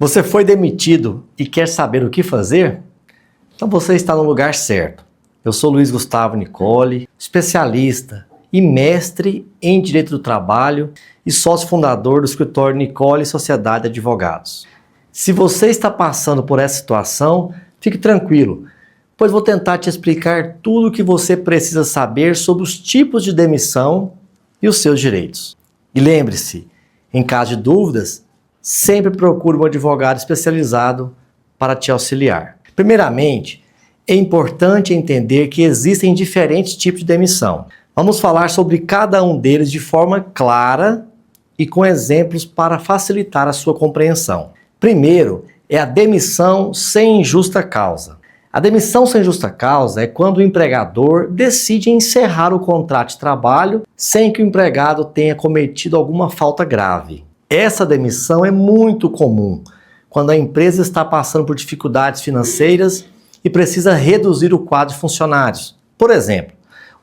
Você foi demitido e quer saber o que fazer? Então você está no lugar certo. Eu sou Luiz Gustavo Nicoli, especialista e mestre em Direito do Trabalho e sócio fundador do escritório Nicoli Sociedade de Advogados. Se você está passando por essa situação, fique tranquilo, pois vou tentar te explicar tudo o que você precisa saber sobre os tipos de demissão e os seus direitos. E lembre-se, em caso de dúvidas, sempre procure um advogado especializado para te auxiliar. Primeiramente, é importante entender que existem diferentes tipos de demissão. Vamos falar sobre cada um deles de forma clara e com exemplos para facilitar a sua compreensão. Primeiro, é a demissão sem justa causa. A demissão sem justa causa é quando o empregador decide encerrar o contrato de trabalho sem que o empregado tenha cometido alguma falta grave. Essa demissão é muito comum quando a empresa está passando por dificuldades financeiras e precisa reduzir o quadro de funcionários, por exemplo,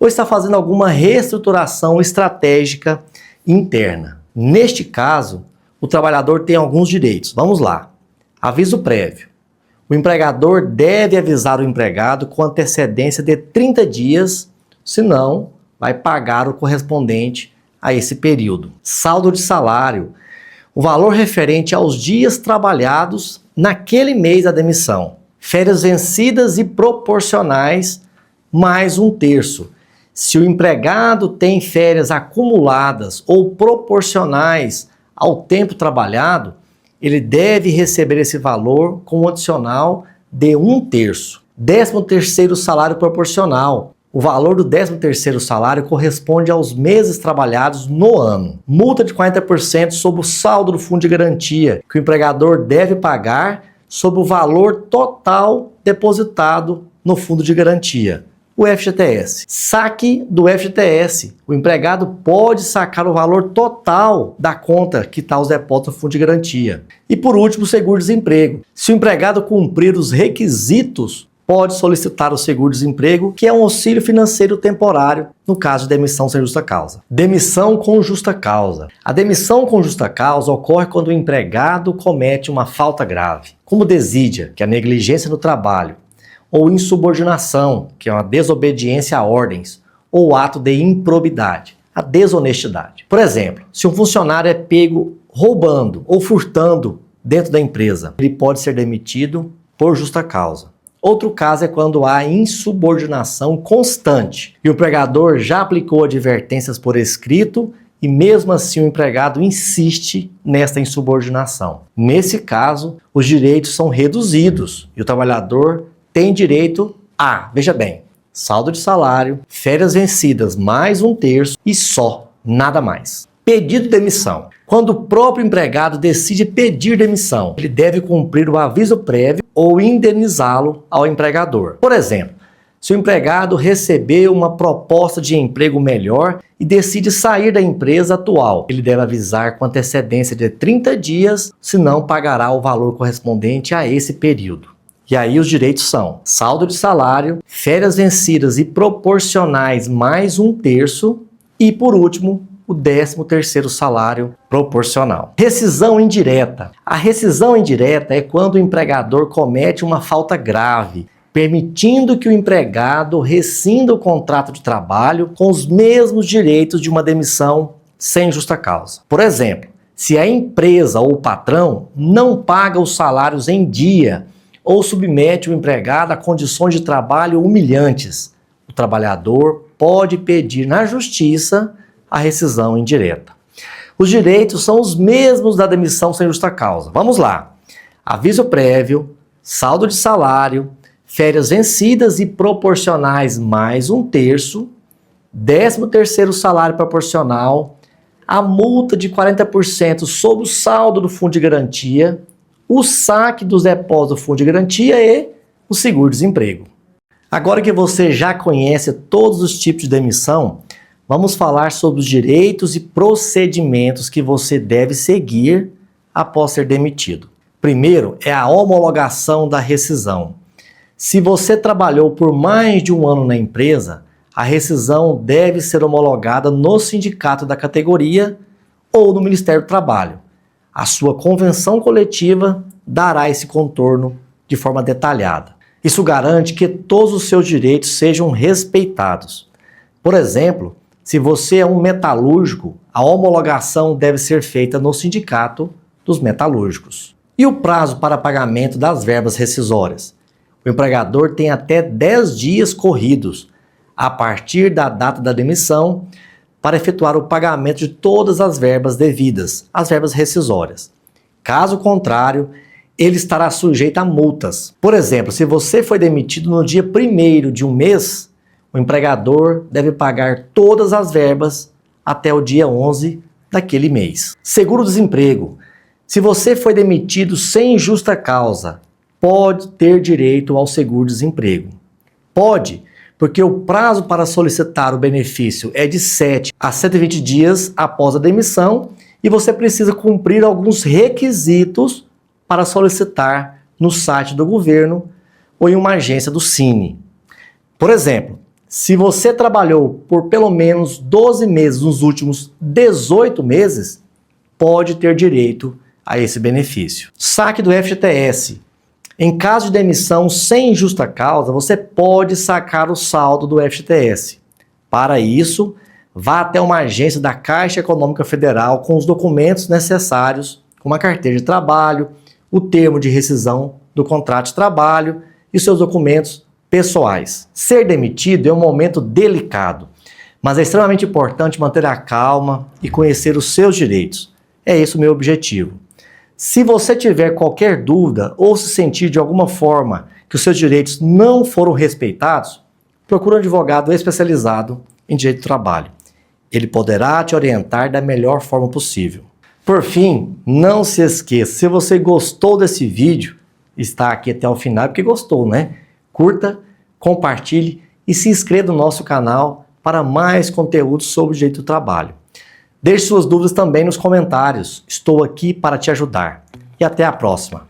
ou está fazendo alguma reestruturação estratégica interna. Neste caso, o trabalhador tem alguns direitos. Vamos lá. Aviso prévio. O empregador deve avisar o empregado com antecedência de 30 dias, senão vai pagar o correspondente a esse período. Saldo de salário. O valor referente aos dias trabalhados naquele mês da demissão. Férias vencidas e proporcionais, mais 1/3. Se o empregado tem férias acumuladas ou proporcionais ao tempo trabalhado, ele deve receber esse valor com um adicional de 1/3. 13º salário proporcional. O valor do 13º salário corresponde aos meses trabalhados no ano. Multa de 40% sobre o saldo do fundo de garantia, que o empregador deve pagar sobre o valor total depositado no fundo de garantia, o FGTS. Saque do FGTS. O empregado pode sacar o valor total da conta que está os depósitos no fundo de garantia. E por último, o seguro-desemprego. Se o empregado cumprir os requisitos, pode solicitar o seguro-desemprego, que é um auxílio financeiro temporário, no caso de demissão sem justa causa. Demissão com justa causa. A demissão com justa causa ocorre quando o empregado comete uma falta grave, como desídia, que é a negligência no trabalho, ou insubordinação, que é uma desobediência a ordens, ou ato de improbidade, a desonestidade. Por exemplo, se um funcionário é pego roubando ou furtando dentro da empresa, ele pode ser demitido por justa causa. Outro caso é quando há insubordinação constante e o empregador já aplicou advertências por escrito e mesmo assim o empregado insiste nesta insubordinação. Nesse caso, os direitos são reduzidos e o trabalhador tem direito a, veja bem, saldo de salário, férias vencidas mais 1/3 e só, nada mais. Pedido de demissão. Quando o próprio empregado decide pedir demissão, ele deve cumprir o aviso prévio ou indenizá-lo ao empregador. Por exemplo, se o empregado recebeu uma proposta de emprego melhor e decide sair da empresa atual, ele deve avisar com antecedência de 30 dias, senão pagará o valor correspondente a esse período. E aí os direitos são saldo de salário, férias vencidas e proporcionais mais 1/3 e, por último, o 13º salário proporcional. Rescisão indireta. A rescisão indireta é quando o empregador comete uma falta grave, permitindo que o empregado rescinda o contrato de trabalho com os mesmos direitos de uma demissão sem justa causa. Por exemplo, se a empresa ou o patrão não paga os salários em dia ou submete o empregado a condições de trabalho humilhantes, o trabalhador pode pedir na justiça a rescisão indireta. Os direitos são os mesmos da demissão sem justa causa. Vamos lá. Aviso prévio, saldo de salário, férias vencidas e proporcionais mais 1/3, 13º salário proporcional, a multa de 40% sobre o saldo do fundo de garantia, o saque dos depósitos do fundo de garantia e o seguro-desemprego. Agora que você já conhece todos os tipos de demissão, vamos falar sobre os direitos e procedimentos que você deve seguir após ser demitido. Primeiro é a homologação da rescisão. Se você trabalhou por mais de um ano na empresa, a rescisão deve ser homologada no sindicato da categoria ou no Ministério do Trabalho. A sua convenção coletiva dará esse contorno de forma detalhada. Isso garante que todos os seus direitos sejam respeitados. Por exemplo, se você é um metalúrgico, a homologação deve ser feita no Sindicato dos Metalúrgicos. E o prazo para pagamento das verbas rescisórias? O empregador tem até 10 dias corridos, a partir da data da demissão, para efetuar o pagamento de todas as verbas devidas, as verbas rescisórias. Caso contrário, ele estará sujeito a multas. Por exemplo, se você foi demitido no dia 1º de um mês, o empregador deve pagar todas as verbas até o dia 11 daquele mês. Seguro-desemprego. Se você foi demitido sem justa causa, pode ter direito ao seguro-desemprego. Pode, porque o prazo para solicitar o benefício é de 7 a 120 dias após a demissão e você precisa cumprir alguns requisitos para solicitar no site do governo ou em uma agência do Cine. Por exemplo, se você trabalhou por pelo menos 12 meses nos últimos 18 meses, pode ter direito a esse benefício. Saque do FGTS. Em caso de demissão sem justa causa, você pode sacar o saldo do FGTS. Para isso, vá até uma agência da Caixa Econômica Federal com os documentos necessários, como a carteira de trabalho, o termo de rescisão do contrato de trabalho e seus documentos pessoais. Ser demitido é um momento delicado, mas é extremamente importante manter a calma e conhecer os seus direitos. É esse o meu objetivo. Se você tiver qualquer dúvida ou se sentir de alguma forma que os seus direitos não foram respeitados, procure um advogado especializado em direito do trabalho. Ele poderá te orientar da melhor forma possível. Por fim, não se esqueça, se você gostou desse vídeo, está aqui até o final porque gostou, né? Curta, compartilhe e se inscreva no nosso canal para mais conteúdo sobre o direito do trabalho. Deixe suas dúvidas também nos comentários. Estou aqui para te ajudar. E até a próxima.